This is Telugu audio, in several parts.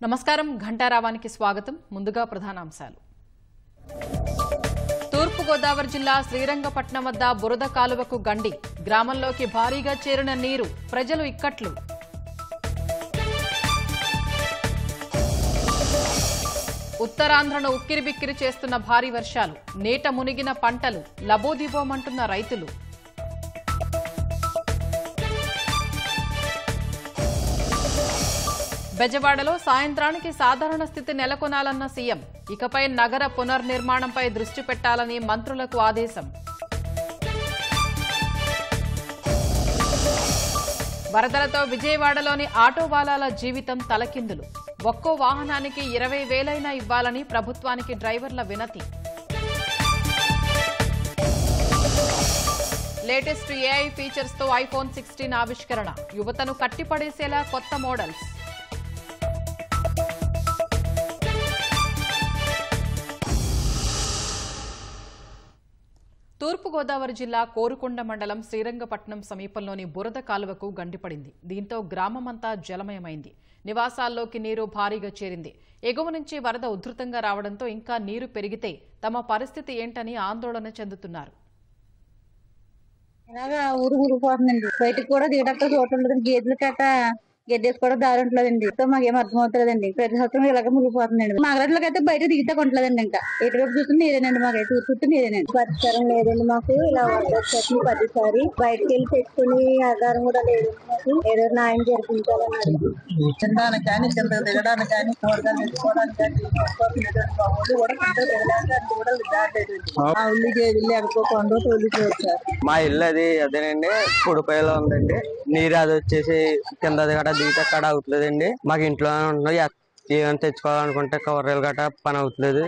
నమస్కారం ఘంటారావానికి స్వాగతం. ముందుగా ప్రధానాంశాలు. తూర్పు గోదావరి జిల్లా శ్రీరంగపట్నం వద్ద బురద కాలువకు గండి, గ్రామంలోకి భారీగా చేరిన నీరు, ప్రజలు ఇక్కట్లు. ఉత్తరాంధ్రను ఉక్కిరిబిక్కిరి చేస్తున్న భారీ వర్షాలు, నీట మునిగిన పంటలు, లబోదిబోమంటున్న రైతులు. బెజవాడలో సాయంత్రానికి సాధారణ స్థితి నెలకొనాలన్న సీఎం, ఇకపై నగర పునర్నిర్మాణంపై దృష్టి పెట్టాలని మంత్రులకు ఆదేశం. వరదలతో విజయవాడలోని ఆటో వాలాల జీవితం తలకిందులు, ఒక్కో వాహనానికి 20,000 ఇవ్వాలని ప్రభుత్వానికి డ్రైవర్ల వినతి. లేటెస్ట్ ఏఐ ఫీచర్స్ తో ఐఫోన్ 16 ఆవిష్కరణ, యువతను కట్టిపడేసేలా కొత్త మోడల్స్. తూర్పుగోదావరి జిల్లా కోరుకొండ మండలం శ్రీరంగపట్నం సమీపంలోని బురద కాలువకు గండిపడింది. దీంతో గ్రామమంతా జలమయమైంది. నివాసాల్లోకి నీరు భారీగా చేరింది. ఎగువ నుంచి వరద ఉధృతంగా రావడంతో ఇంకా నీరు పెరిగితే తమ పరిస్థితి ఏంటని ఆందోళన చెందుతున్నారు. ఇలాగా ఊరు ఊరిపోతుందండి. బయటకు కూడా దిగడానికి చోటు ఉండదు. గేదెలు కట్ట గడ్డేసి కూడా దారి ఉంటలేదండి. మాకేం అర్థం అవుతుందండి. ప్రతి సంవత్సరం ఇలాగ మునిగిపోతుందండి. మగరాట్లకి అయితే బయట దిగితే కొంటలేదండి. ఇంకా ఎటువైపు చూస్తే నీరేనండి. మాకైతే చుట్టూ నీరేనండి. పరిష్కారం లేదండి. మాకు ఇలా వచ్చేసి ప్రతిసారి బయటకు వెళ్ళి తెచ్చుకుని ఆధారం కూడా లేదు. మాకు ఏదో న్యాయం జరిపించాలని తినడానికి కానీ కింద దిగడానికి కానీ కూరగాయలు తెచ్చుకోవడానికి కానీ మా ఉల్లికి వెళ్ళి అనుకోకుండా తోలికి వచ్చారు. మా ఇల్లు అదేనండి పొడిపోయేలా ఉందండి. నీరు అది వచ్చేసి కింద గట్రా దిగితే అక్కడ అవుతుందండి. మాకు ఇంట్లోనే ఉంటున్నాయి. ఏమైనా తెచ్చుకోవాలనుకుంటే కవర్రీలు గట్రా పని అవుతుంది.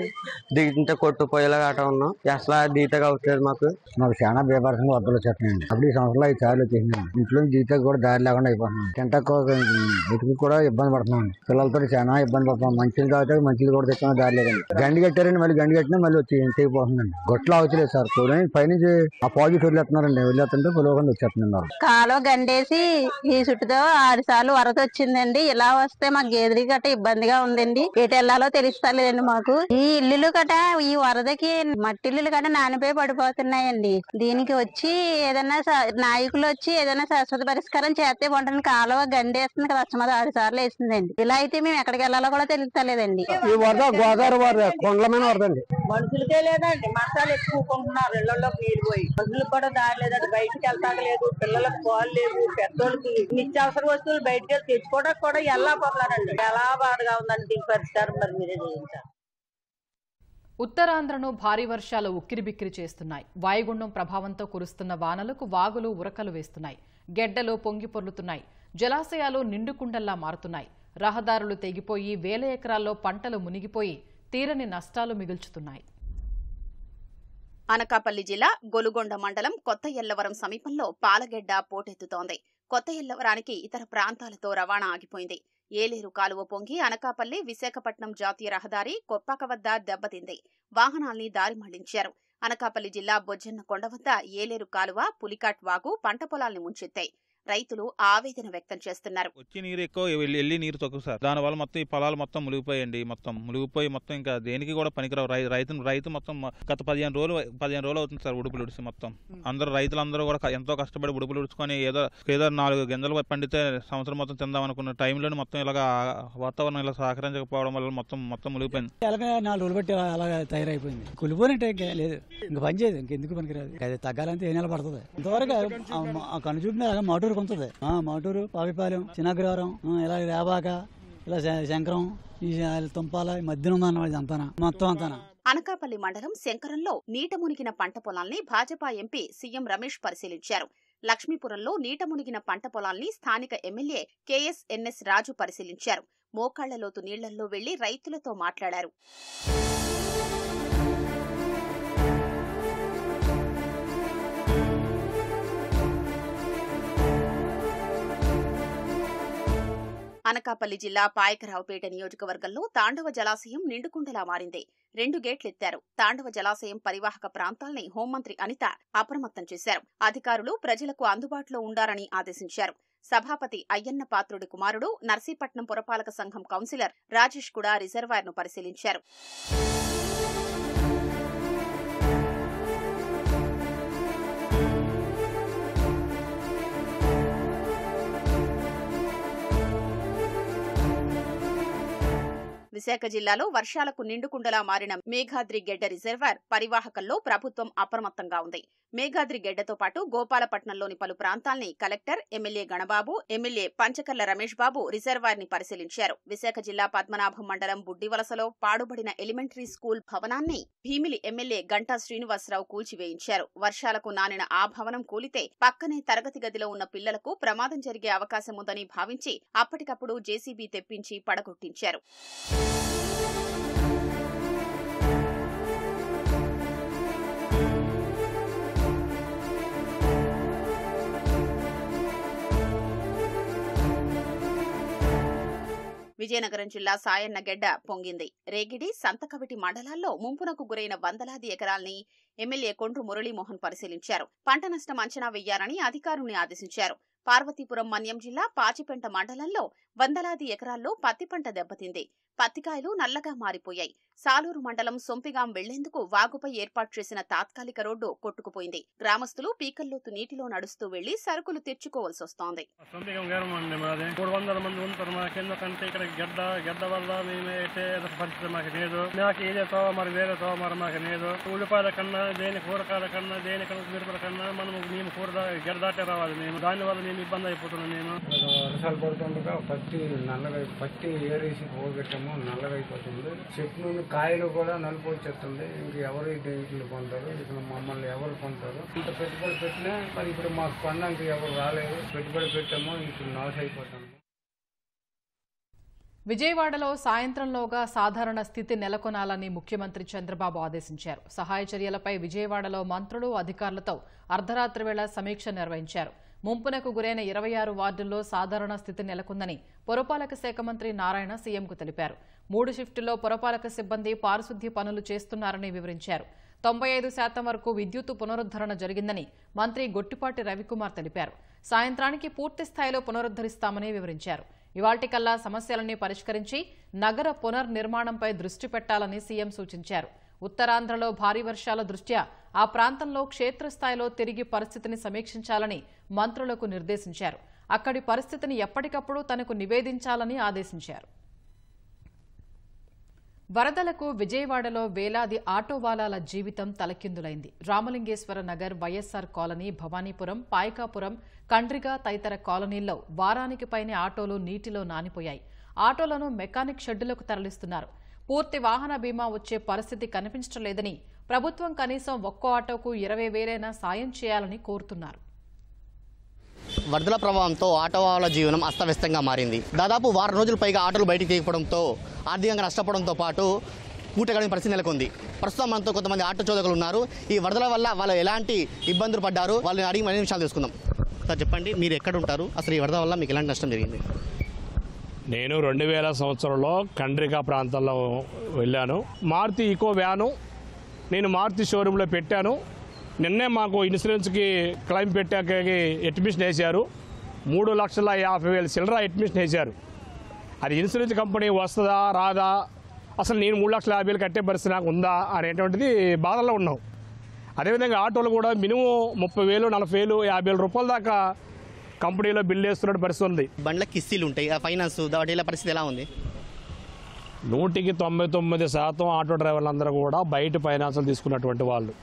దిగితే కొట్టుపోయేలా గట్రా ఉన్నాం. అసలు దిగితే అవుతుంది. మాకు చాలా బేపరసంగా వద్దలు వచ్చేస్తున్నాయండి. అప్పుడు ఈ సంవత్సరంలో 5 సార్లు వచ్చేసింది. ఇంట్లో దిగితే కూడా దారి లేకుండా అయిపోతున్నాం. తింటకు ఇటుకు కూడా ఇబ్బంది పడుతున్నాం. పిల్లలతో చాలా ఇబ్బంది పడుతున్నాం. మంచిలు తాగితే మంచిలు కూడా తెచ్చుకున్న దారి లేదండి. గండి కట్టారండి. మళ్ళీ గండి కట్టినా మళ్ళీ వచ్చి తెగిపోతుందండి. గొట్లు అవచ్చలేదు సార్. పైనుంచి ఆ పాజిటివ్ వదిలేస్తున్నారండి. వదిలేస్తుంటే పొలవకుండా వచ్చేస్తుందండి. కాలువ గండేసి ఈ చుట్టుతో 6 సార్లు వరద వచ్చిందండి. ఇలా వస్తే మాకు గేదెలు గట్ట ఇబ్బందిగా ఉందండి. ఎటు వెళ్లాలో తెలుస్తలేదండి మాకు. ఈ ఇల్లులు గట ఈ వరదకి మట్టి ఇల్లులు గట నానిపోయి పడిపోతున్నాయండి. దీనికి వచ్చి ఏదైనా నాయకులు వచ్చి ఏదైనా శాశ్వత పరిష్కారం చేస్తే బాగుంటుంది. కాలువ గండేస్తుంది కదా, 6 సార్లు వేసిందండి. ఇలా అయితే మేము ఎక్కడికి వెళ్లాలో కూడా తెలుస్తలేదండి. ఈ వరద గోదావరి వరద కొండలమైన వరదండి. మనుషులకే లేదండి. మసాలు ఎక్కువకుంటున్నారు. ఇళ్లలోకి నీరు పోయి మనుషులకు కూడా దారి లేదండి. బయటికి వెళ్తాక లేదు. పిల్లలకు పాలు లేవు. పెద్దోళ్ళకి నిత్యావసర వస్తువులు బయటకి వెళ్ళి తెచ్చుకోవడానికి కూడా వెళ్ళకపోతున్నారండి. ఎలా బాధగా ఉందండి. దీని పరిష్కారం మరి మీరే చేయించారు. ఉత్తరాంధ్రను భారీ వర్షాలు ఉక్కిరిబిక్కిరి చేస్తున్నాయి. వాయుగుండం ప్రభావంతో కురుస్తున్న వానలకు వాగులు ఉరకలు వేస్తున్నాయి. గెడ్డలు పొంగి పొర్లుతున్నాయి. జలాశయాలు నిండుకుండల్లా మారుతున్నాయి. రహదారులు తెగిపోయి వేల ఎకరాల్లో పంటలు మునిగిపోయి తీరని నష్టాలు మిగుల్చుతున్నాయి. అనకాపల్లి జిల్లా గొలుగొండ మండలం కొత్త ఎల్లవరం సమీపంలో పాలగెడ్డ పోటెత్తుతోంది. కొత్త ఎల్లవరానికి ఇతర ప్రాంతాలతో రవాణా ఆగిపోయింది. ఏలేరు కాలువ పొంగి అనకాపల్లి విశాఖపట్నం జాతీయ రహదారి కొప్పాక వద్ద దెబ్బతింది. వాహనాల్ని దారి మళ్లించారు. అనకాపల్లి జిల్లా బొజ్జన్న కొండ వద్ద ఏలేరు కాలువ, పులికాట్ వాగు పంట పొలాల్ని ముంచెత్తాయి. రైతులు ఆవేదన వ్యక్తం చేస్తున్నారు. వచ్చి నీరు ఎక్కువ, వెళ్ళి నీరు తక్కువ సార్. దానివల్ల మొత్తం ఈ పొలాలు మొత్తం మునిగిపోయండి. మునిగిపోయి మొత్తం ఇంకా దేనికి కూడా పనికిరావు. రైతు మొత్తం గత 15 రోజులు అవుతుంది సార్ ఉడుపులు ఉడిసి. మొత్తం రైతులందరూ కూడా ఎంతో కష్టపడి ఉడుపులు ఉడుచుకొని ఏదో 4 గింజలు పండితే సంవత్సరం మొత్తం తిందాం అనుకున్న టైంలో మొత్తం ఇలాగా వాతావరణం ఇలా సహకరించకపోవడం వల్ల మొత్తం మునిగిపోయింది. 4 రోజులు బట్టి అలా తయారైపోయింది. కులిపోయినట్టే ఇంకా లేదు. ఇంకా పని చేయదు. ఇంకెందుకు పనికిరాదు. అది తగ్గాలంటే ఏ నెల పడుతుంది. ఇంతవరకు కను చూపిన మోటూరు కొంతుంది. మోటూరు, పాపిపాలెం, చిన్నగ్రవరం, ఇలా రేబాక, ఇలా శంకరం, ఈ తుంపాల మధ్యన ఉందన్నమాట. అంతానా మొత్తం అంతానా. అనకాపల్లి మండలం శంకరంలో నీట మునిగిన పంట పొలాల్ని భాజపా ఎంపీ సీఎం రమేష్ పరిశీలించారు. లక్ష్మీపురంలో నీట మునిగిన పంట పొలాల్ని స్థానిక ఎమ్మెల్యే కేఎస్ఎన్ఎస్ రాజు పరిశీలించారు. మోకాళ్ల లోతు నీళ్లల్లో వెళ్లి రైతులతో మాట్లాడారు. అనకాపల్లి జిల్లా పాయకరావుపేట నియోజకవర్గంలో తాండవ జలాశయం నిండుకుండలా మారింది. 2 గేట్లెత్తారు. తాండవ జలాశయం పరివాహక ప్రాంతాల్ని హోంమంత్రి అనిత అప్రమత్తం చేశారు. అధికారులు ప్రజలకు అందుబాటులో ఉండాలని ఆదేశించారు. సభాపతి అయ్యన్న పాత్రుడి కుమారుడు నర్సీపట్నం పురపాలక సంఘం కౌన్సిలర్ రాజేష్ కూడా రిజర్వాయర్ను పరిశీలించారు. విశాఖ జిల్లాలో వర్షాలకు నిండుకుండలా మారిన మేఘాద్రి గెడ్డ రిజర్వాయర్ పరివాహకంలో ప్రభుత్వం అప్రమత్తంగా ఉంది. మేఘాద్రి గెడ్డతో పాటు గోపాలపట్నంలోని పలు ప్రాంతాల్ని collector, MLA Ganababu, MLA Panchakarla Ramesh Babu reservoir ని పరిశీలించారు. విశాఖ జిల్లా పద్మనాభం మండలం బుడ్డివలసలో పాడుబడిన ఎలిమెంటరీ స్కూల్ భవనాన్ని భీమిలి ఎమ్మెల్యే గంటా శ్రీనివాసరావు కూల్చివేయించారు. వర్షాలకు నానిన ఆ భవనం కూలితే పక్కనే తరగతి గదిలో ఉన్న పిల్లలకు ప్రమాదం జరిగే అవకాశం ఉందని భావించి అప్పటికప్పుడు జేసీబీ తెప్పించి పడగొట్టించారు. విజయనగరం జిల్లా సాయన్నగెడ్డ పొంగింది. రేగిడి, సంతకవిటి మండలాల్లో ముంపునకు గురైన వందలాది ఎకరాల్ని ఎమ్మెల్యే కొండ్రు మురళీమోహన్ పరిశీలించారు. పంట నష్టం అంచనా వెయ్యాలని అధికారుల్ని ఆదేశించారు. పార్వతీపురం మన్యం జిల్లా పాచిపెంట మండలంలో వందలాది ఎకరాల్లో పత్తి పంట దెబ్బతింది. పత్తికాయలు నల్లగా మారిపోయాయి. సాలూరు మండలం సొంపిగాం వెళ్లేందుకు వాగుపై ఏర్పాటు చేసిన తాత్కాలిక రోడ్డు కొట్టుకుపోయింది. గ్రామస్తులు పీకల్లోతు నీటిలో నడుస్తూ వెళ్లి సరుకులు తెచ్చుకోవాల్సి వస్తోంది. ఉల్లిపాయల కన్నా దేని కూరగాయల కన్నా దేనికన్నా మిరపల కన్నా మనం మేము కూర గెడ దాటే రావాలి. మేము దానివల్ల మేము ఇబ్బంది అయిపోతున్నాం. మేము వర్షాలు పడుతుండగా పత్తి ఏరేసి పోగొట్టాము, నల్లగా అయిపోతుంది. చెట్టు నుండి కాయలు కూడా నలుపు వచ్చేస్తుంది. ఇంక ఎవరు ఇంట్లో కొంటారు? ఇక్కడ మమ్మల్ని ఎవరు కొంటారు? ఇంత పెట్టుబడి పెట్టినా మరి ఇప్పుడు మాకు కొనడానికి ఎవరు రాలేదు. పెట్టుబడి పెట్టాము, ఇప్పుడు నాశ అయిపోతాము. విజయవాడలో సాయంత్రంలోగా సాధారణ స్థితి నెలకొనాలని ముఖ్యమంత్రి చంద్రబాబు ఆదేశించారు. సహాయ చర్యలపై విజయవాడలో మంత్రులు, అధికారులతో అర్ధరాత్రి వేళ సమీక్ష నిర్వహించారు. ముంపునకు గురైన 26 వార్డుల్లో సాధారణ స్థితి నెలకొందని పురపాలక శాఖ మంత్రి నారాయణ సీఎంకు తెలిపారు. 3 షిఫ్టుల్లో పురపాలక సిబ్బంది పారిశుద్ధ్య పనులు చేస్తున్నారని వివరించారు. 95% వరకు విద్యుత్తు పునరుద్ధరణ జరిగిందని మంత్రి గొట్టిపాటి రవికుమార్ తెలిపారు. సాయంత్రానికి పూర్తి స్థాయిలో పునరుద్ధరిస్తామని వివరించారు. ఇవాల్టికల్లా సమస్యలన్నీ పరిష్కరించి నగర పునర్నిర్మాణంపై దృష్టి పెట్టాలని సీఎం సూచించారు. ఉత్తరాంధ్రలో భారీ వర్షాల దృష్ట్యా ఆ ప్రాంతంలో క్షేత్రస్థాయిలో తిరిగి పరిస్థితిని సమీక్షించాలని మంత్రులకు నిర్దేశించారు. అక్కడి పరిస్థితిని ఎప్పటికప్పుడు తనకు నివేదించాలని ఆదేశించారు. వరదలకు విజయవాడలో వేలాది ఆటోవాలాల జీవితం తలకిందులైంది. రామలింగేశ్వర నగర్, వైఎస్సార్ కాలనీ, భవానీపురం, పాయకాపురం, కండ్రిగా తదితర కాలనీల్లో వారానికి పైనే ఆటోలు నీటిలో నానిపోయాయి. ఆటోలను మెకానిక్ షెడ్డులకు తరలిస్తున్నారు. పూర్తి వాహన బీమా వచ్చే పరిస్థితి కనిపించడం లేదని, ప్రభుత్వం కనీసం ఒక్కో ఆటోకు 20,000 సాయం చేయాలని కోరుతున్నారు. వరదల ప్రభావంతో ఆటోవాల జీవనం అస్తవ్యస్తంగా మారింది. దాదాపు వారం రోజుల పైగా ఆటోలు బయటికి తీయకపోవడంతో ఆర్థికంగా నష్టపోవడంతో పాటు పూటగడిన పరిస్థితి నెలకొంది. ప్రస్తుతం మనతో కొంతమంది ఆటో చోదకులు ఉన్నారు. ఈ వరదల వల్ల వాళ్ళు ఎలాంటి ఇబ్బందులు పడ్డారు, వాళ్ళని అడిగి మరిన్ని విషయాలు తెలుసుకుందాం. సార్ చెప్పండి, మీరు ఎక్కడ ఉంటారు? అసలు ఈ వరద వల్ల మీకు ఎలాంటి నష్టం జరిగింది? నేను 2000 సంవత్సరంలో కండ్రిగా ప్రాంతంలో వెళ్ళాను. మారుతి ఈకో వ్యాను నేను మారుతి షోరూంలో పెట్టాను. నిన్నే మాకు ఇన్సూరెన్స్కి క్లెయిమ్ పెట్టాక అడ్మిషన్ వేశారు. 3,50,000 చిల్లర అడ్మిషన్ వేశారు. అది ఇన్సూరెన్స్ కంపెనీ వస్తుందా రాదా, అసలు నేను 3,50,000 కట్టే పరిస్థితి నాకు ఉందా అనేటువంటిది బాధల్లో ఉన్నాం. అదేవిధంగా ఆటోలు కూడా మినిమం 30,000, 40,000, 50,000 రూపాయల దాకా కంపెనీలో బిల్ వేస్తున్న పరిస్థితి ఉంది. బండ్ల కిస్తీలు ఉంటాయి, ఫైనాన్స్ వాటి పరిస్థితి ఎలా ఉంది? 99% ఆటో డ్రైవర్లందరూ కూడా బయట ఫైనాన్సులు తీసుకున్నటువంటి వాళ్ళు.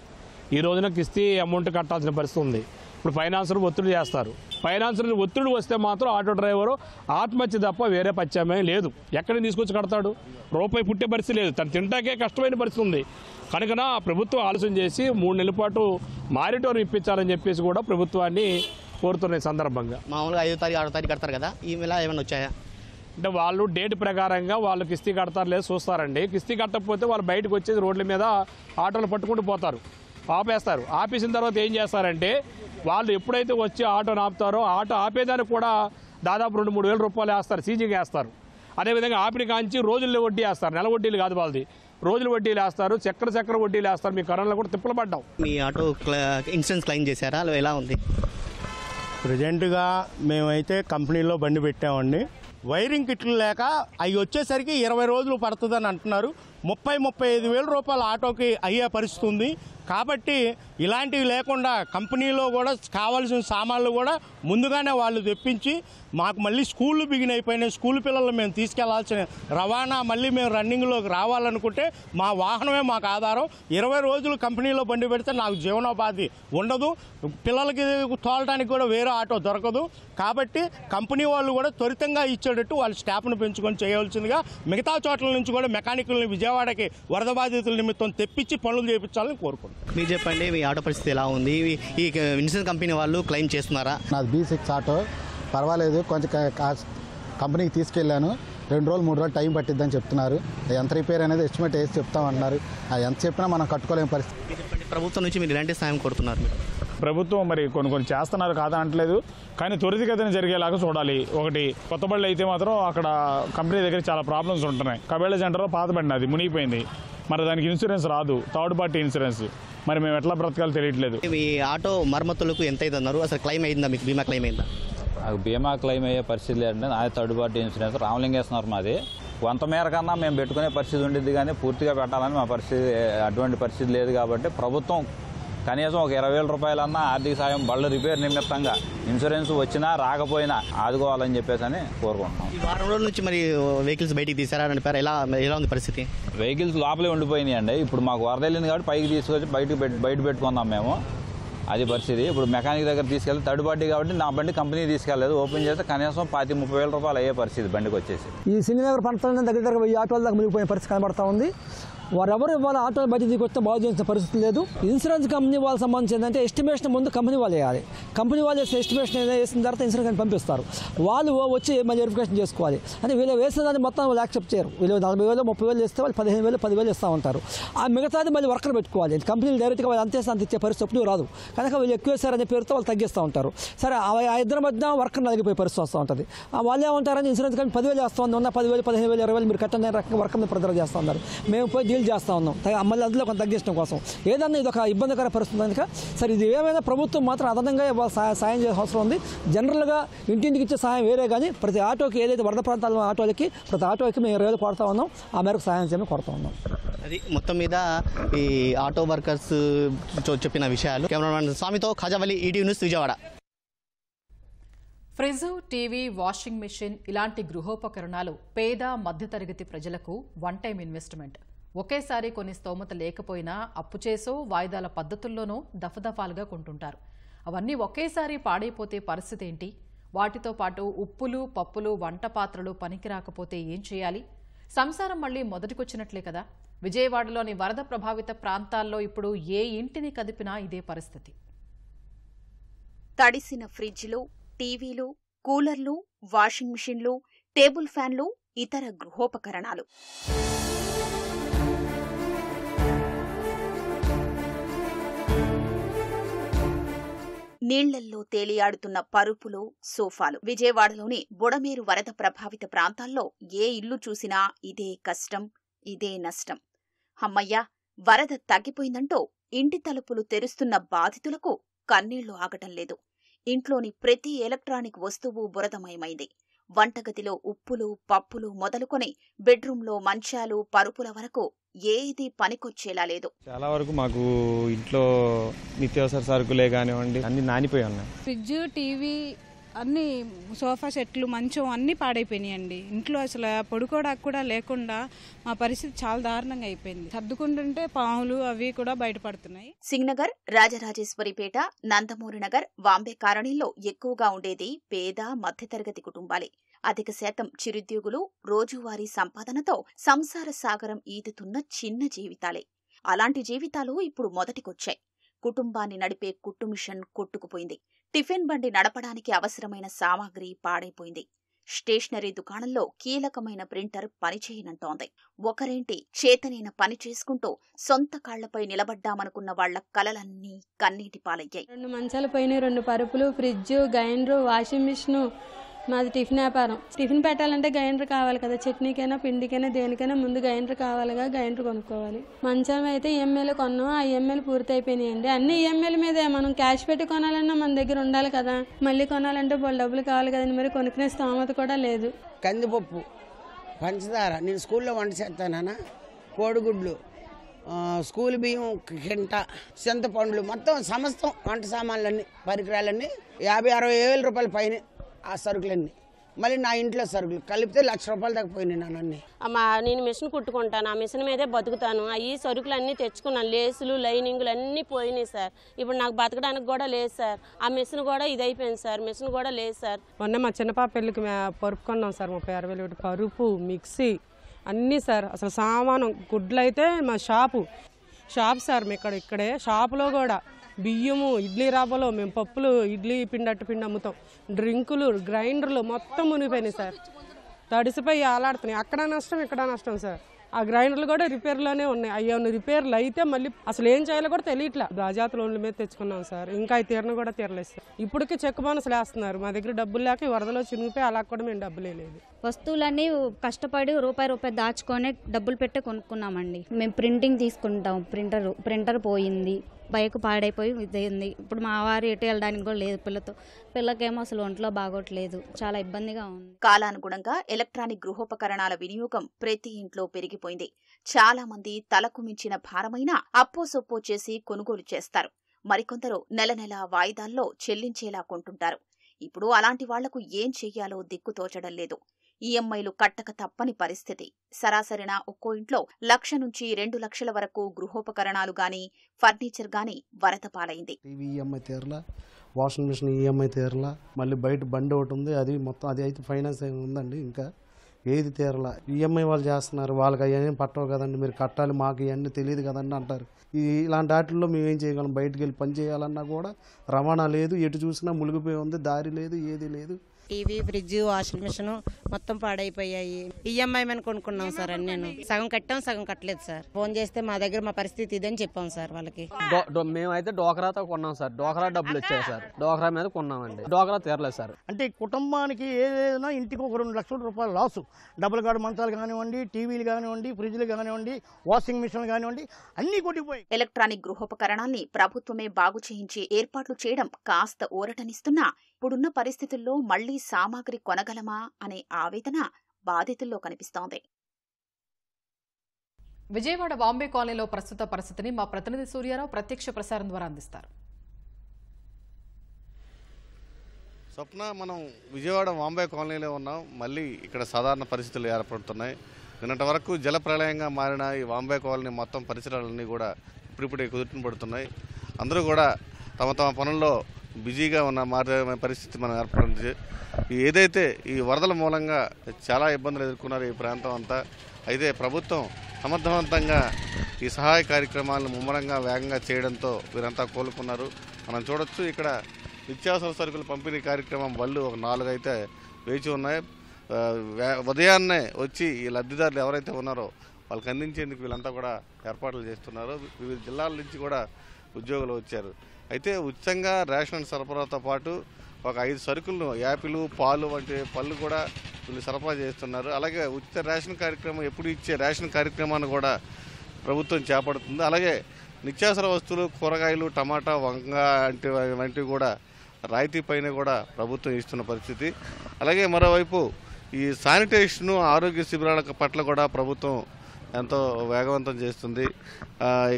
ఈ రోజున కిస్తీ అమౌంట్ కట్టాల్సిన పరిస్థితి ఉంది. ఇప్పుడు ఫైనాన్సర్ ఒత్తిడి చేస్తారు. ఫైనాన్సర్ ఒత్తిడి వస్తే మాత్రం ఆటో డ్రైవరు ఆత్మహత్య తప్ప వేరే పత్యమే లేదు. ఎక్కడిని తీసుకొచ్చి కడతాడు? రూపాయి పుట్టే పరిస్థితి లేదు. తను తింటాకే కష్టమైన పరిస్థితి ఉంది. కనుక ప్రభుత్వం ఆలోచన చేసి 3 నెలల పాటు మారిటోరియం ఇప్పించాలని చెప్పేసి కూడా ప్రభుత్వాన్ని కోరుతున్న సందర్భంగా. మామూలుగా 5వ తారీఖు 6వ తారీఖు కడతారు కదా, ఈ వేళ ఏమైనా వచ్చాయా? అంటే వాళ్ళు డేట్ ప్రకారంగా వాళ్ళు కిస్తీ కడతారు లేదు చూస్తారండి. కిస్తీ కట్టకపోతే వాళ్ళు బయటకు వచ్చేసి రోడ్ల మీద ఆటోలు పట్టుకుంటూ పోతారు, ఆపేస్తారు. ఆపేసిన తర్వాత ఏం చేస్తారంటే వాళ్ళు ఎప్పుడైతే వచ్చి ఆటోని ఆపుతారో ఆటో ఆపేదానికి కూడా దాదాపు 2-3 వేల రూపాయలు వేస్తారు, సీజింగ్ వేస్తారు. అదేవిధంగా ఆపిన కాంచి రోజుల్లో వడ్డీ వేస్తారు. నెల వడ్డీలు కాదు వాళ్ళది, రోజులు వడ్డీలు వేస్తారు, చక్కెర వడ్డీలు వేస్తారు. మీ కరోనాలో కూడా తిప్పలు పడ్డాం. మీ ఆటో ఇన్సూరెన్స్ క్లెయిమ్ చేశారా? ఎలా ఉంది? ప్రజెంట్గా మేమైతే కంపెనీలో బండి పెట్టామండి. వైరింగ్ కిట్లు లేక అవి వచ్చేసరికి 20 రోజులు పడుతుందని అంటున్నారు. 30-35 వేల రూపాయల ఆటోకి అయ్యే పరిస్థితి ఉంది. కాబట్టి ఇలాంటివి లేకుండా కంపెనీలో కూడా కావాల్సిన సామాన్లు కూడా ముందుగానే వాళ్ళు తెప్పించి మాకు మళ్ళీ స్కూళ్ళు బిగిన్ అయిపోయినాయి. స్కూల్ పిల్లలు మేము తీసుకెళ్లాల్సిన రవాణా మళ్ళీ మేము రన్నింగ్లోకి రావాలనుకుంటే మా వాహనమే మాకు ఆధారం. 20 రోజులు కంపెనీలో బండి పెడితే నాకు జీవనోపాధి ఉండదు, పిల్లలకి తోలడానికి కూడా వేరే ఆటో దొరకదు. కాబట్టి కంపెనీ వాళ్ళు కూడా త్వరితంగా ఇచ్చేటట్టు వాళ్ళ స్టాఫ్ను పెంచుకొని చేయవలసిందిగా మిగతా చోట్ల నుంచి కూడా మెకానికల్ని విజయవాడకి వరద బాధితుల నిమిత్తం తెప్పించి పనులు చేయించాలని కోరుకుంటున్నాను. మీరు చెప్పండి, మీ ఆటో పరిస్థితి ఎలా ఉంది? ఈ ఇన్సూరెన్స్ కంపెనీ వాళ్ళు క్లెయిమ్ చేస్తున్నారా? నాది B6 ఆటో, పర్వాలేదు. కొంచెం కంపెనీకి తీసుకెళ్ళాను. 2 రోజులు 3 రోజులు టైం పట్టిద్దని చెప్తున్నారు. ఎంత రిపేర్ అనేది ఎస్టిమేట్ వేసి చెప్తామన్నారు. ఎంత చెప్పినా మనం కట్టుకోలేని పరిస్థితి. ప్రభుత్వం నుంచి మీరు ఎలాంటి సాయం కోరుతున్నారు? ప్రభుత్వం మరి కొన్ని చేస్తున్నారు, కాదా అంటలేదు, కానీ త్వరితగతిన జరిగేలాగా చూడాలి. ఒకటి కొత్త బళ్ళు అయితే మాత్రం అక్కడ కంపెనీ దగ్గర చాలా ప్రాబ్లమ్స్ ఉంటున్నాయి. కబేళ సెంటర్లో పాత బండి అది మునిగిపోయింది, మరి దానికి ఇన్సూరెన్స్ రాదు, థర్డ్ పార్టీ ఇన్సూరెన్స్. మరి మేము ఎట్లా బ్రతకాలో తెలియట్లేదు. మీ ఆటో మరమ్మతులకు ఎంత అయిందన్నారు? అసలు క్లెయిమ్ అయిందా? మీకు బీమా క్లెయిమ్ అయిందా? బీమా క్లెయిమ్ అయ్యే పరిస్థితి లేదంటే నాది థర్డ్ పార్టీ ఇన్సూరెన్స్ రామలింగేశ్వర మాది. కొంతమేర కన్నా మేము పెట్టుకునే పరిస్థితి ఉండేది, కానీ పూర్తిగా పెట్టాలని మా పరిస్థితి అటువంటి పరిస్థితి లేదు. కాబట్టి ప్రభుత్వం కనీసం ఒక 20,000 రూపాయలన్నా ఆర్థిక సాయం బళ్ళు రిపేర్ నిమిత్తంగా ఇన్సూరెన్స్ వచ్చినా రాకపోయినా ఆదుకోవాలని చెప్పేసి అని కోరుకుంటున్నాం. ఈ వారం రోజుల నుంచి మరి వెహికల్స్ బయటికి తీసారా అని పేరు ఎలా ఉంది పరిస్థితి? వెహికల్స్ లోపలే ఉండిపోయినాయి అండి. ఇప్పుడు మాకు వరద వెళ్ళింది కాబట్టి పైకి తీసుకొచ్చి బయట పెట్టుకున్నాం మేము. అది పరిస్థితి. ఇప్పుడు మెకానిక్ దగ్గర తీసుకెళ్ళి థర్డ్ పార్టీ కాబట్టి నా బండి కంపెనీ తీసుకెళ్ళలేదు. ఓపెన్ చేస్తే కనీసం 25-30 వేల రూపాయలు అయ్యే పరిస్థితి బండికి వచ్చేసి. ఈ సింగనగర్ ప్రాంతంలో దగ్గర 1000 ఆటోల దాకా మునిగిపోయిన పరిస్థితి కనబడతా ఉంది. వారెవరు ఇవాళ ఆటోలు బయట దిగొస్తే బాగు చేసిన పరిస్థితి లేదు. ఇన్సూరెన్స్ కంపెనీ వాళ్ళకి సంబంధించి ఏంటంటే ఎస్టిమేషన్ ముందు కంపెనీ వాళ్ళు వేయాలి. కంపెనీ వాళ్ళు వేసే ఎస్టిమేషన్ వేసిన తర్వాత ఇన్సూరెన్స్ కంపెనీ పంపిస్తారు. వాళ్ళు వచ్చి మళ్ళీ వెరిఫికేషన్ చేసుకోవాలి. అంటే వీళ్ళు వేసిన దాన్ని మొత్తం వాళ్ళు యాక్సెప్ట్ చేయరు. వీళ్ళు 40,000 30,000 ఇస్తే వాళ్ళు 15,000 10,000 ఇస్తూ ఉంటారు. ఆ మిగతాది మళ్ళీ వర్కర్ పెట్టుకోవాలి. కంపెనీలు డైరెక్ట్గా వాళ్ళు అంతే ఇచ్చే పరిస్థితి రాదు. కనుక వీళ్ళు ఎక్కువ వేస్తారనే పేరుతో వాళ్ళు తగ్గిస్తూ ఉంటారు. సరే ఆ ఇద్దరి మధ్య వర్కర్ నలిగిపోయే పరిస్థితి వస్తూ ఉంటుంది. వాళ్ళు ఏమంటారని ఇన్సూరెన్స్ కంపెనీ 10,000 వేస్తూ ఉంది, ఉన్న 10,000 15,000 20,000 మీరు కట్టని రకంగా వర్కర్ని ప్రెజర్ చేస్తూ ఉన్నారు. మేము పోయి డీల్ చేస్తూ ఉన్నాం మళ్ళీ అందులో కొంత తగ్గించడం కోసం. ఏదన్నా ఇది ఒక ఇబ్బందికర పరిస్థితి కనుక సరే ఇది ఏమైనా ప్రభుత్వం మాత్రం అదనంగా సాయం చేసే అవసరం ఉంది. జనరల్గా ఇంటింటికి ఇచ్చే సాయం వేరే, కానీ ప్రతి ఆటోకి ఏదైతే వరద ప్రాంతాల్లో ఆటోలకి ప్రతి ఆటోకి మేము 20,000 కొడతా ఉన్నాం. ఆ మేరకు సాయం చేయమని కొడతా ఉన్నాం. అది మొత్తం మీద ఈ ఆటో వర్కర్స్ చెప్పిన విషయాలు. కెమెరామెన్ స్వామితో Khajavali, ETV news, Vijayawada. Fridge, TV, washing machine ఇలాంటి గృహోపకరణాలు పేద మధ్యతరగతి ప్రజలకు వన్ టైం ఇన్వెస్ట్మెంట్. ఒకేసారి కొన్ని స్తోమత లేకపోయినా అప్పు చేసో వాయిదాల పద్ధతుల్లోనూ దఫదఫాలుగా కొంటుంటారు. అవన్నీ ఒకేసారి పాడైపోతే పరిస్థితి ఏంటి? వాటితో పాటు ఉప్పులు, పప్పులు, వంట పాత్రలు పనికి రాకపోతే ఏం చేయాలి? సంసారం మళ్లీ మొదటికొచ్చినట్లే కదా. విజయవాడలోని వరద ప్రభావిత ప్రాంతాల్లో ఇప్పుడు ఏ ఇంటిని కదిపినా ఇదే పరిస్థితి. తడిసిన ఫ్రిడ్జ్లు, టీవీలు, కూలర్లు, వాషింగ్ మిషన్లు, టేబుల్ ఫ్యాన్లు, ఇతర గృహోపకరణాలు. నీళ్లల్లో తేలియాడుతున్న పరుపులు, సోఫాలు. విజయవాడలోని బుడమేరు వరద ప్రభావిత ప్రాంతాల్లో ఏ ఇల్లు చూసినా ఇదే కష్టం, ఇదే నష్టం. హమ్మయ్య, వరద తగ్గిపోయిందంటూ ఇంటి తలుపులు తెరుస్తున్న బాధితులకు కన్నీళ్లు ఆగటం లేదు. ఇంట్లోని ప్రతి ఎలక్ట్రానిక్ వస్తువు బురదమయమైంది. వంటగదిలో ఉప్పులు, పప్పులు మొదలుకొని బెడ్రూంలో మంచాలు, పరుపుల వరకు ఏది పనికొచ్చేలా లేదు. చాలా వరకు మాకు ఇంట్లో నిత్యావసర సరుకులే కానివ్వండి అన్ని నానిపోయి ఉన్నాయి. ఫ్రిడ్జ్, టీవీ, అన్ని సోఫా సెట్లు, మంచం అన్నీ పాడైపోయినాయండి. ఇంట్లో అసలు పడుకోవడానికి కూడా లేకుండా మా పరిస్థితి చాలా దారుణంగా అయిపోయింది. సర్దుకుంటుంటే పాములు అవి కూడా బయటపడుతున్నాయి. సింగనగర్, రాజరాజేశ్వరిపేట, నందమూరి నగర్, వాంబే కాలనీలో ఎక్కువగా ఉండేది పేద మధ్యతరగతి కుటుంబాలే. అధిక శాతం చిరుద్యోగులు, రోజువారీ సంపాదనతో సంసార సాగరం ఈదుతున్న చిన్న జీవితాలే. అలాంటి జీవితాలు ఇప్పుడు మొదటికొచ్చాయి. కుటుంబాన్ని నడిపే కుట్టు మిషన్ కొట్టుకుపోయింది. టిఫిన్ బండి నడపడానికి అవసరమైన సామాగ్రి పాడైపోయింది. స్టేషనరీ దుకాణంలో కీలకమైన ప్రింటర్ పనిచేయనంటోంది. ఒకరేంటి చేతనైన పని చేసుకుంటూ సొంత కాళ్లపై నిలబడ్డామనుకున్న వాళ్ల కలలన్నీ కన్నీటి పాలయ్యాయి. 2 మంచాల పైన 2 పరుపులు, ఫ్రిడ్జ్, గ్రైండర్, వాషింగ్ మిషన్, మాది టిఫిన్ వ్యాపారం. టిఫిన్ పెట్టాలంటే గ్రైండర్ కావాలి కదా, చట్నీకైనా పిండికైనా దేనికైనా ముందు గ్రైండర్ కావాలిగా, గ్రైండర్ కొనుక్కోవాలి. మంచం అయితే ఈఎంఐలు కొన్నాం, ఆ ఈఎంఐలు పూర్తి అయిపోయినాయండి. అన్ని ఈఎంఐల మీదే, మనం క్యాష్ పెట్టి కొనాలన్నా మన దగ్గర ఉండాలి కదా, మళ్ళీ కొనాలంటే బోల్ డబ్బులు కావాలి కదండి, మరి కొనుక్కునే స్తోమత కూడా లేదు. కందిపప్పు, పంచదార, నేను స్కూల్లో వంట చేస్తానా, కోడిగుడ్లు, స్కూల్ బియ్యం కింట, చింతపండ్లు, మొత్తం సమస్తం వంట సామాన్లన్నీ పరికరాలన్నీ 50-60 వేల రూపాయల పైన ఆ సరుకులన్నీ. మళ్ళీ నా ఇంట్లో సరుకులు కలిపితే 1,00,000 రూపాయల దాకా పోయినాయి నాన్నీ. నేను మిషన్ కుట్టుకుంటాను, ఆ మిషన్ మీదే బతుకుతాను. ఈ సరుకులు అన్నీ తెచ్చుకున్నాను, లేసులు లైనింగులు అన్నీ పోయినాయి సార్. ఇప్పుడు నాకు బతకడానికి కూడా లేదు సార్. ఆ మిషన్ కూడా ఇదైపోయింది సార్, మిషన్ కూడా లేదు సార్. మొన్న మా చిన్నపాప పెళ్ళికి పరుపు కొన్నాం సార్, 30-60 వేలు పరుపు, మిక్సీ అన్నీ సార్. అసలు సామాను గుడ్లు అయితే మా షాపు సార్, మేము ఇక్కడే షాపులో కూడా బియ్యము, ఇడ్లీ రవ్వలు, మేము పప్పులు, ఇడ్లీ పిండి అట్టు పిండి అమ్ముతాం, డ్రింకులు, గ్రైండర్లు మొత్తం మునిగిపోయినాయి సార్. తడిసిపోయి ఆలాడుతున్నాయి. అక్కడ నష్టం ఇక్కడ నష్టం సార్. ఆ గ్రైండర్లు కూడా రిపేర్లోనే ఉన్నాయి. అయ్యో రిపేర్లు అయితే మళ్ళీ అసలు ఏం చేయాలో కూడా తెలియట్లా. రాజాత లోన్ల మీద తెచ్చుకున్నాం సార్, ఇంకా అవి తీరను కూడా తీరలేదు సార్. ఇప్పటికీ చెక్ బోనస్లు వేస్తున్నారు, మా దగ్గర డబ్బులు లేక వరదలో చినిగిపోయి అలా కూడా మేము డబ్బులే లేదు. వస్తువులన్నీ కష్టపడి రూపాయి దాచుకొని డబ్బులు పెట్టి కొనుక్కున్నామండి. మేము ప్రింటింగ్ తీసుకుంటాం, ప్రింటర్ పోయింది, బైక్ పాడైపోయి ఇదైంది. ఇప్పుడు మా వారు ఎటు వెళ్ళడానికి కూడా లేదు, పిల్లకేమో అసలు ఒంట్లో బాగోట్లేదు, చాలా ఇబ్బందిగా ఉంది. కాలానుగుణంగా ఎలక్ట్రానిక్ గృహోపకరణాల వినియోగం ప్రతి ఇంట్లో పెరిగిపోయింది. చాలా మంది తలకు మించిన భారమైన అప్పో సొప్పో చేసి కొనుగోలు చేస్తారు. మరికొందరు నెల వాయిదాల్లో చెల్లించేలా కొంటుంటారు. ఇప్పుడు అలాంటి వాళ్లకు ఏం చెయ్యాలో దిక్కుతోచడం లేదు. ఈఎంఐలు కట్టక తప్పని పరిస్థితి. సరాసరిన ఒక్కో ఇంట్లో 1,00,000 నుంచి 2 లక్షల వరకు గృహోపకరణాలు గాని, ఫర్నిచర్ గాని వరద పాలైంది. టీవీ ఈఎంఐ తీరలా, వాషింగ్ మిషన్ ఈఎంఐ తీరలా, మళ్ళీ బయట బండి ఒకటి ఉంది, అది మొత్తం అది అయితే ఫైనాన్స్ ఉందండి, ఇంకా ఏది తీరలా. ఈఎంఐ వాళ్ళు చేస్తున్నారు, వాళ్ళకి అవన్నీ పట్టవు కదండి, మీరు కట్టాలి, మాకు ఇవన్నీ తెలియదు కదండి అంటారు. ఇలాంటి వాటిల్లో మేము ఏం చేయగలం? బయటకు వెళ్ళి పని చేయాలన్నా కూడా రవాణా లేదు, ఎటు చూసినా మునిగిపోయి ఉంది, దారి లేదు, ఏది లేదు. టీవీ, ఫ్రిడ్జ్, వాషింగ్ మిషన్ మొత్తం పాడైపోయాయి. ఈఎంఐ అని కొనుక్కున్నాం సార్, అని నేను సగం కట్టాం, సగం కట్టలేదు సార్. ఫోన్ చేస్తే మా దగ్గర మా పరిస్థితి ఇదని చెప్పాం సార్ వాళ్ళకి. మేమైతే డోకరాతో కొన్నాం సార్, డోకరా డబ్బులు వచ్చాయి సార్, డోకరా మీద కొన్నామండి, డోకరా తీరలేదు సార్. అంటే కుటుంబానికి ఏదైనా ఇంటికి ఒక 2 లక్షల రూపాయల లాసు. డబుల్ గార్డ్ మంచాలు కానివ్వండి, టీవీలు కానివ్వండి, ఫ్రిడ్జ్లు కానివ్వండి, వాషింగ్ మిషన్లు కానివ్వండి, అన్ని కొట్టిపోయి. ఎలక్ట్రానిక్ గృహోపకరణాల్ని ప్రభుత్వమే బాగు చేయించి ఏర్పాట్లు చేయడం కాస్త ఊరటనిస్తున్నా, ఇప్పుడున్న పరిస్థితుల్లో మళ్లీ సామాగ్రి కొనగలమా అనే ఆవేదన బాధితుల్లో కనిపిస్తోంది. విజయవాడ బాంబే కాలనీలో ప్రస్తుత పరిస్థితిని మా ప్రతినిధి సూర్యారావు ప్రత్యక్ష ప్రసారం ద్వారా అందిస్తారు. స్వప్న, మనం విజయవాడ బాంబే కాలనీలో ఉన్నాం. మళ్ళీ ఇక్కడ సాధారణ పరిస్థితులు ఏర్పడుతున్నాయి. నిన్నటి వరకు జల ప్రళయంగా మారిన ఈ బాంబే కాలనీ మొత్తం పరిసరాలన్నీ కూడా ఇప్పుడిప్పుడే కుదుటన పడుతున్నాయి. అందరూ కూడా తమ తమ పనుల్లో బిజీగా ఉన్న మారే పరిస్థితి మనం ఏర్పడింది. ఏదైతే ఈ వరదల మూలంగా చాలా ఇబ్బందులు ఎదుర్కొన్నారు ఈ ప్రాంతం అంతా. అయితే ప్రభుత్వం సమర్థవంతంగా ఈ సహాయ కార్యక్రమాలను ముమ్మరంగా వేగంగా చేయడంతో వీరంతా కోలుకున్నారు. మనం చూడొచ్చు, ఇక్కడ నిత్యావసర సరుకుల పంపిణీ కార్యక్రమం బళ్ళు ఒక 4 అయితే వేచి ఉన్నాయి. ఉదయాన్నే వచ్చి ఈ లబ్ధిదారులు ఎవరైతే ఉన్నారో వాళ్ళకి అందించేందుకు వీళ్ళంతా కూడా ఏర్పాట్లు చేస్తున్నారు. వివిధ జిల్లాల నుంచి కూడా ఉద్యోగులు వచ్చారు. అయితే ఉచితంగా రేషన్ సరఫరాతో పాటు ఒక 5 సరుకులను, యాపిల్, పాలు వంటి పళ్ళు కూడా వీళ్ళు సరఫరా చేస్తున్నారు. అలాగే ఉచిత రేషన్ కార్యక్రమం, ఎప్పుడు ఇచ్చే రేషన్ కార్యక్రమాన్ని కూడా ప్రభుత్వం చేపడుతుంది. అలాగే నిత్యావసర వస్తువులు, కూరగాయలు, టమాటా, వంకాయ వంటివి కూడా రాయితీ పైన కూడా ప్రభుత్వం ఇస్తున్న పరిస్థితి. అలాగే మరోవైపు ఈ శానిటేషను, ఆరోగ్య శిబిరాల పట్ల కూడా ప్రభుత్వం ఎంతో వేగవంతం చేస్తుంది.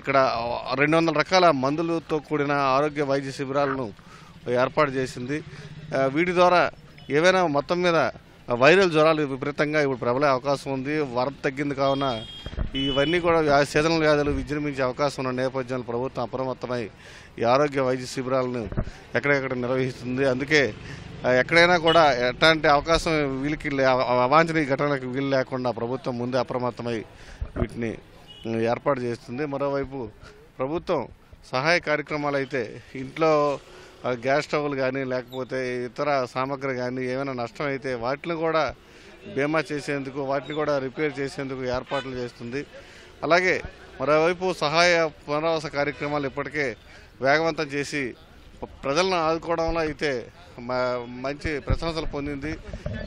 ఇక్కడ 200 రకాల మందులతో కూడిన ఆరోగ్య వైద్య శిబిరాలను ఏర్పాటు చేసింది. వీటి ద్వారా ఏవైనా మొత్తం మీద వైరల్ జ్వరాలు విపరీతంగా ఇప్పుడు ప్రబలే అవకాశం ఉంది. వరద తగ్గింది కావున ఇవన్నీ కూడా సీజనల్ వ్యాధులు విజృంభించే అవకాశం ఉన్న నేపథ్యంలో ప్రభుత్వం అప్రమత్తమై ఈ ఆరోగ్య వైద్య శిబిరాలను ఎక్కడెక్కడ నిర్వహిస్తుంది. అందుకే ఎక్కడైనా కూడా ఎట్లాంటి అవకాశం వీళ్ళకి అవాంఛనీయ ఘటనలకు వీలు లేకుండా ప్రభుత్వం ముందే అప్రమత్తమై వీటిని ఏర్పాటు చేస్తుంది. మరోవైపు ప్రభుత్వం సహాయ కార్యక్రమాలు అయితే ఇంట్లో గ్యాస్ స్టవ్లు కానీ లేకపోతే ఇతర సామగ్రి కానీ ఏమైనా నష్టం అయితే వాటిని కూడా బీమా చేసేందుకు, వాటిని కూడా రిపేర్ చేసేందుకు ఏర్పాట్లు చేస్తుంది. అలాగే మరోవైపు సహాయ పునరావాస కార్యక్రమాలు ఇప్పటికే వేగవంతం చేసి ప్రజలను ఆదుకోవడంలో అయితే మంచి ప్రశంసలు పొందింది.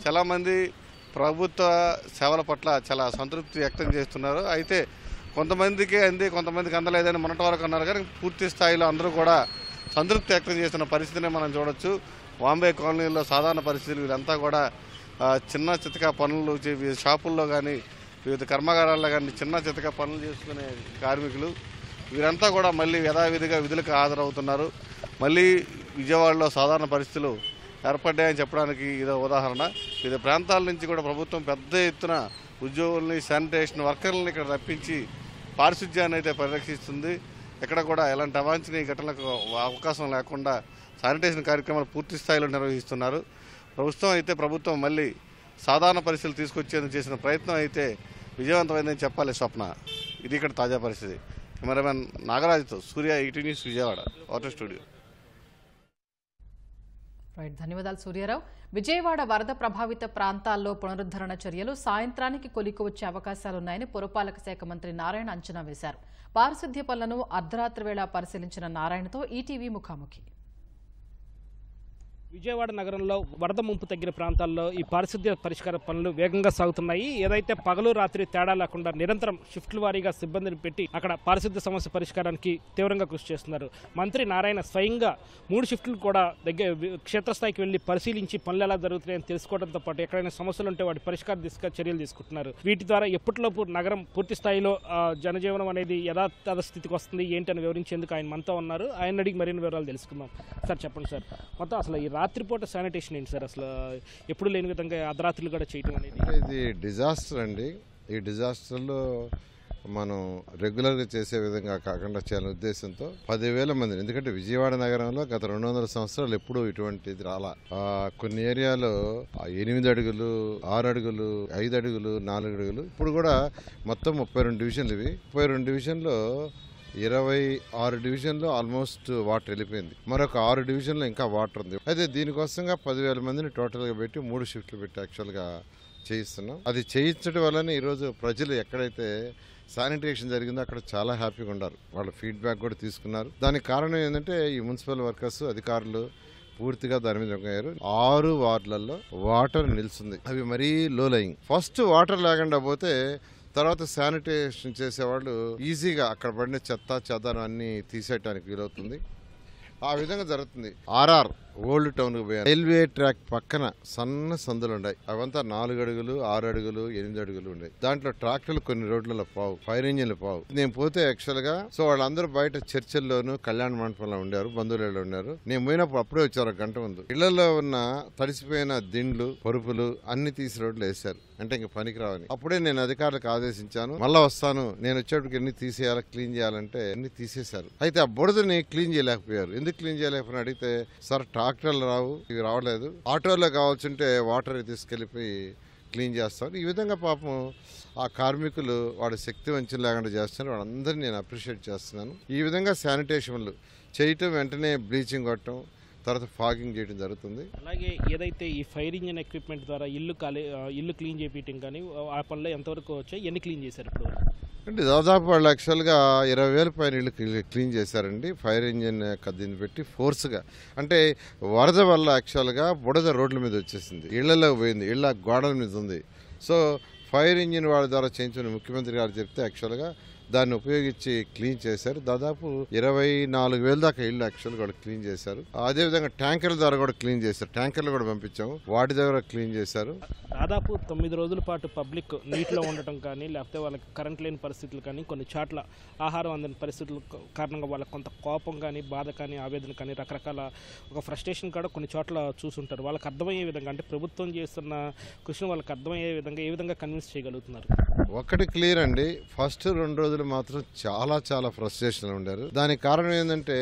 చాలామంది ప్రభుత్వ సేవల పట్ల చాలా సంతృప్తి వ్యక్తం చేస్తున్నారు. అయితే కొంతమందికి అంది, కొంతమందికి అందలేదని మొన్నటి వరకు అన్నారు. కానీ పూర్తి స్థాయిలో అందరూ కూడా సంతృప్తి వ్యక్తం చేస్తున్న పరిస్థితిని మనం చూడొచ్చు. వాంబే కాలనీలో సాధారణ పరిస్థితులు వీరంతా కూడా చిన్న చితక పనులు షాపుల్లో కానీ వివిధ కర్మాగారాల్లో కానీ చిన్న చితక పనులు చేసుకునే కార్మికులు వీరంతా కూడా మళ్ళీ యథావిధిగా విధులకు హాజరవుతున్నారు. మళ్ళీ విజయవాడలో సాధారణ పరిస్థితులు ఏర్పడ్డాయని చెప్పడానికి ఇదో ఉదాహరణ. వివిధ ప్రాంతాల నుంచి కూడా ప్రభుత్వం పెద్ద ఎత్తున ఉద్యోగుల్ని, శానిటేషన్ వర్కర్లని ఇక్కడ రప్పించి పారిశుధ్యాన్ని అయితే పరిరక్షిస్తుంది. ఎక్కడ కూడా ఎలాంటి అవాంఛనీయ ఘటనలకు అవకాశం లేకుండా శానిటేషన్ కార్యక్రమాలు పూర్తి స్థాయిలో నిర్వహిస్తున్నారు. ప్రభుత్వం మళ్ళీ సాధారణ పరిస్థితులు తీసుకొచ్చేందుకు చేసిన ప్రయత్నం అయితే విజయవంతమైందని చెప్పాలి. స్వప్న, ఇది ఇక్కడ తాజా పరిస్థితి. కెమెరామెన్ నాగరాజుతో Surya, ET news, Vijayawada auto studio. ధన్యవాదాలు సూర్యారావు. విజయవాడ వరద ప్రభావిత ప్రాంతాల్లో పునరుద్ధరణ చర్యలు సాయంత్రానికి కొలిక్కి వచ్చే అవకాశాలున్నాయని పురపాలక శాఖ మంత్రి నారాయణ అంచనా వేశారు. పారిశుద్ధ్య పనులను అర్ధరాత్రి వేళ పరిశీలించిన నారాయణతో ఈటీవీ ముఖాముఖి. విజయవాడ నగరంలో వరద ముంపు తగ్గిన ప్రాంతాల్లో ఈ పారిశుద్ధ్య పరిష్కార పనులు వేగంగా సాగుతున్నాయి. ఏదైతే పగలు రాత్రి తేడా లేకుండా నిరంతరం షిఫ్ట్ల వారీగా సిబ్బందిని పెట్టి అక్కడ పారిశుద్ధ్య సమస్య పరిష్కారానికి తీవ్రంగా కృషి చేస్తున్నారు. మంత్రి నారాయణ స్వయంగా 3 షిఫ్ట్లు కూడా క్షేత్రస్థాయికి వెళ్లి పరిశీలించి పనులు ఎలా జరుగుతున్నాయని తెలుసుకోవడంతో పాటు ఎక్కడైనా సమస్యలు ఉంటే వాటి పరిష్కార దిశగా చర్యలు తీసుకుంటున్నారు. వీటి ద్వారా ఎప్పటిలోపు నగరం పూర్తి స్థాయిలో జనజీవనం అనేది యథాతథ స్థితికి వస్తుంది ఏంటని వివరించేందుకు ఆయన మనతో ఉన్నారు. ఆయన అడిగి మరిన్ని వివరాలు తెలుసుకుందాం. సార్ చెప్పండి సార్, మొత్తం అసలు ఈ రాత్రిపూట శానిటేషన్ ఏంటి సార్? అసలు ఎప్పుడు లేని విధంగా అర్ధరాత్రులు కూడా చేయటం అనేది ఇది డిజాస్టర్ అండి. ఈ డిజాస్టర్లో మనం రెగ్యులర్గా చేసే విధంగా కాకుండా చేయాలనే ఉద్దేశంతో 10,000 మందిని, ఎందుకంటే విజయవాడ నగరంలో గత 200 సంవత్సరాలు ఎప్పుడూ ఇటువంటిది రాలా. కొన్ని ఏరియాలో 8 అడుగులు, 6 అడుగులు, 5 అడుగులు, 4 అడుగులు, ఇప్పుడు కూడా మొత్తం 32 డివిజన్లు. ఇవి 32 డివిజన్లో 26 డివిజన్లో ఆల్మోస్ట్ వాటర్ వెళ్ళిపోయింది. మరొక 6 డివిజన్లో ఇంకా వాటర్ ఉంది. అయితే దీనికోసంగా 10,000 మందిని టోటల్గా పెట్టి 3 షిఫ్ట్లు పెట్టి యాక్చువల్గా చేయిస్తున్నాం. అది చేయించడం వల్లనే ఈరోజు ప్రజలు ఎక్కడైతే శానిటేషన్ జరిగిందో అక్కడ చాలా హ్యాపీగా ఉన్నారు. వాళ్ళ ఫీడ్బ్యాక్ కూడా తీసుకున్నారు. దానికి కారణం ఏంటంటే ఈ మున్సిపల్ వర్కర్స్, అధికారులు పూర్తిగా దాని మీద అయ్యారు. 6 వార్డులలో వాటర్ నిలుస్తుంది. అవి మరీ లో లయింగ్. ఫస్ట్ వాటర్ లేకుండా పోతే తర్వాత శానిటేషన్ చేసేవాళ్ళు ఈజీగా అక్కడ పడిన చెత్త చెదారం అన్ని తీసేయడానికి వీలవుతుంది. ఆ విధంగా జరుగుతుంది. ఆర్ఆర్ ఓల్డ్ టౌన్ కు పోయాను. రైల్వే ట్రాక్ పక్కన సన్న సందులు ఉన్నాయి. అవంతా 4 అడుగులు, 6 అడుగులు, 8 అడుగులు ఉన్నాయి. దాంట్లో ట్రాక్టర్లు కొన్ని రోడ్లలో పావు, ఫైర్ ఇంజిన్లు పావు. నేను పోతే యాక్చువల్ గా వాళ్ళందరూ బయట చర్చల్లోనూ కళ్యాణ మండపంలో ఉండారు, బంధువులలో ఉన్నారు. నేను పోయినప్పుడు అప్పుడే వచ్చారు, 1 గంట ముందు. ఇళ్లలో ఉన్న తడిసిపోయిన దిండ్లు, పరుపులు అన్ని తీసి రోడ్లు వేశారు. అంటే ఇంక పనికి రావని. అప్పుడే నేను అధికారులకు ఆదేశించాను, మళ్ళా వస్తాను, నేను వచ్చేటికి ఎన్ని తీసేయాలి, క్లీన్ చేయాలంటే అన్ని తీసేశారు. అయితే ఆ బుడదని క్లీన్ చేయలేకపోయారు. ఎందుకు క్లీన్ చేయలేకపోయినా అడిగితే, సార్ ట్రాక్టర్లు రావు, ఇవి రావలేదు, ఆటోలో కావాల్సింటే వాటర్ తీసుకెళ్ళిపోయి క్లీన్ చేస్తారు. ఈ విధంగా పాపం ఆ కార్మికులు వాడి శక్తి వంచన లేకుండా చేస్తున్నారు. వాళ్ళందరినీ నేను అప్రిషియేట్ చేస్తున్నాను. ఈ విధంగా శానిటేషన్లు చేయటం, వెంటనే బ్లీచింగ్ కొట్టడం, తర్వాత ఫాగింగ్ చేయడం జరుగుతుంది. అలాగే ఏదైతే ఈ ఫైర్ ఇంజిన్ ఎక్విప్మెంట్ ద్వారా ఇల్లు క్లీన్ చేయించడం కానీ ఆ పనులు ఎంతవరకు వచ్చాయి, ఎన్ని క్లీన్ చేశారు ఇప్పుడు? అంటే దాదాపు వాళ్ళు యాక్చువల్గా 20,000 పైన ఇల్లు క్లీన్ చేశారండి. ఫైర్ ఇంజిన్ దీన్ని పెట్టి ఫోర్స్గా. అంటే వరద వల్ల యాక్చువల్గా బుడద రోడ్ల మీద వచ్చేసింది, ఇళ్లలో పోయింది, ఇళ్ల గోడల మీద ఉంది. సో ఫైర్ ఇంజిన్ వాళ్ళ ద్వారా చేయించిన ముఖ్యమంత్రి గారు చెప్తే యాక్చువల్గా దాన్ని ఉపయోగించి క్లీన్ చేశారు. దాదాపు 24,000 దాకా ఇళ్ళు యాక్చువల్గా వాళ్ళు క్లీన్ చేశారు. అదేవిధంగా ట్యాంకర్ల ద్వారా కూడా క్లీన్ చేశారు. ట్యాంకర్లు కూడా పంపించాము, వాటి దగ్గర క్లీన్ చేశారు. దాదాపు 9 రోజుల పాటు పబ్లిక్ నీటిలో ఉండటం కానీ, లేకపోతే వాళ్ళకి కరెంట్ లేని పరిస్థితులు కానీ, కొన్ని చోట్ల ఆహారం అందని పరిస్థితుల కారణంగా వాళ్ళకి కొంత కోపం కానీ, బాధ కానీ, ఆవేదన కానీ, రకరకాల ఒక ఫ్రస్ట్రేషన్ కూడా కొన్ని చోట్ల చూసుంటారు. వాళ్ళకి అర్థమయ్యే విధంగా, అంటే ప్రభుత్వం చేస్తున్న కృషిని వాళ్ళకి అర్థమయ్యే విధంగా ఏ విధంగా కన్విన్స్ చేయగలుగుతున్నారు? ఒకటి క్లియర్ అండి, ఫస్ట్ 2 రోజులు మాత్రం చాలా ఫ్రస్ట్రేషన్ ఉండారు. దానికి కారణం ఏంటంటే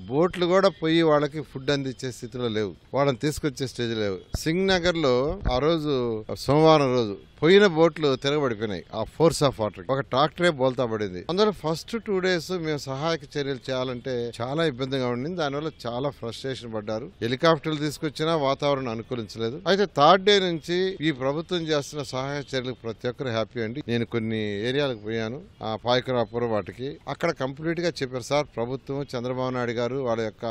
బోట్లు కూడా పోయి వాళ్ళకి ఫుడ్ అందించే స్థితిలో లేవు, వాళ్ళని తీసుకొచ్చే స్టేజ్ లేవు. సింగ్ నగర్ లో ఆ రోజు సోమవారం రోజు పోయిన బోట్లు తిరగబడిపోయినాయి ఆ ఫోర్స్ ఆఫ్ వాటర్. ఒక ట్రాక్టరే బోల్తా పడింది. అందులో ఫస్ట్ 2 days మేము సహాయక చర్యలు చేయాలంటే చాలా ఇబ్బందిగా ఉండింది. దానివల్ల చాలా ఫ్రస్ట్రేషన్ పడ్డారు. హెలికాప్టర్లు తీసుకొచ్చినా వాతావరణం అనుకూలించలేదు. అయితే 3rd day నుంచి ఈ ప్రభుత్వం చేస్తున్న సహాయ చర్యలకు ప్రతి ఒక్కరు హ్యాపీ అండి. నేను కొన్ని ఏరియాలకు పోయాను, ఆ పాయకరాపురం వాటికి. అక్కడ కంప్లీట్ గా చెప్పారు, సార్ ప్రభుత్వం చంద్రబాబు నాయుడు గారు వాళ్ళ యొక్క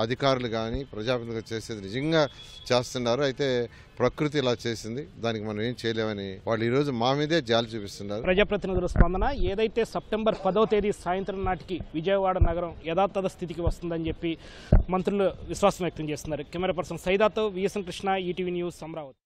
అధికారులు కానీ ప్రజాప్రతినిధులు చేసేది నిజంగా చేస్తున్నారు. అయితే ప్రకృతి ఇలా చేసింది, దానికి మనం ఏం చేయలేమని వాళ్ళు ఈ రోజు మా మీదే జాలి చూపిస్తున్నారు. ప్రజాప్రతినిధుల స్పందన ఏదైతే సెప్టెంబర్ 10వ తేదీ సాయంత్రం నాటికి విజయవాడ నగరం యథాతథ స్థితికి వస్తుందని చెప్పి మంత్రులు విశ్వాసం వ్యక్తం చేస్తున్నారు. కెమెరా పర్సన్ సైదాతో విఎస్ఎన్ కృష్ణ, ఈటీవీ న్యూస్, అమరావతి.